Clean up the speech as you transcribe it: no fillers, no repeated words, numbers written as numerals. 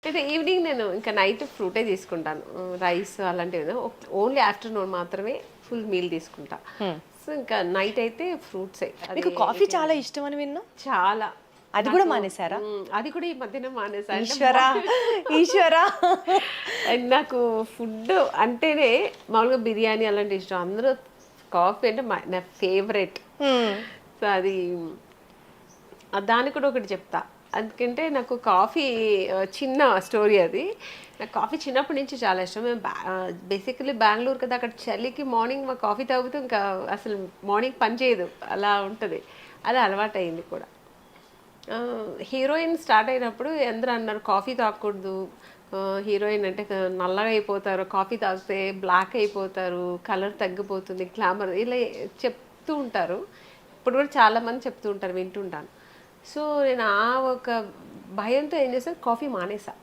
అయితే ఈవినింగ్ నేను ఇంకా నైట్ ఫ్రూటే తీసుకుంటాను. రైస్ అలాంటివి ఓన్లీ ఆఫ్టర్నూన్ మాత్రమే ఫుల్ మీల్ తీసుకుంటా. సో ఇంకా నైట్ అయితే ఫ్రూట్సే. మీకు కాఫీ చాలా ఇష్టం అని విన్నా. చాలా. అది కూడా మానేశారా? అది కూడా ఈ మధ్యన మానేసా. అంటే ఈశ్వరా ఈశ్వరా. అండ్ నాకు ఫుడ్ అంటేనే మామూలుగా బిర్యానీ అలాంటి ఇష్టం. అందరూ కాఫీ అంటే నా ఫేవరెట్. సో అది దానికి కూడా ఒకటి చెప్తా. ఎందుకంటే నాకు కాఫీ చిన్న స్టోరీ అది. నాకు కాఫీ చిన్నప్పటి నుంచి చాలా ఇష్టం. మేము బేసికలీ బెంగళూరు కదా, అక్కడ చలికి మార్నింగ్ మా కాఫీ తాగుతూ ఇంకా అసలు మార్నింగ్ పని చేయదు, అలా ఉంటుంది. అది అలవాటు అయింది కూడా. హీరోయిన్ స్టార్ట్ అయినప్పుడు అందరూ అన్నారు కాఫీ తాగకూడదు, హీరోయిన్ అంటే నల్లగా అయిపోతారు, కాఫీ తాగితే బ్లాక్ అయిపోతారు, కలర్ తగ్గిపోతుంది, గ్లామర్ ఇలా చెప్తూ ఉంటారు. ఇప్పుడు కూడా చాలామంది చెప్తూ ఉంటారు, వింటుంటాను. సో నేను ఆ ఒక భయంతో ఏం చేశాను, కాఫీ మానేసా.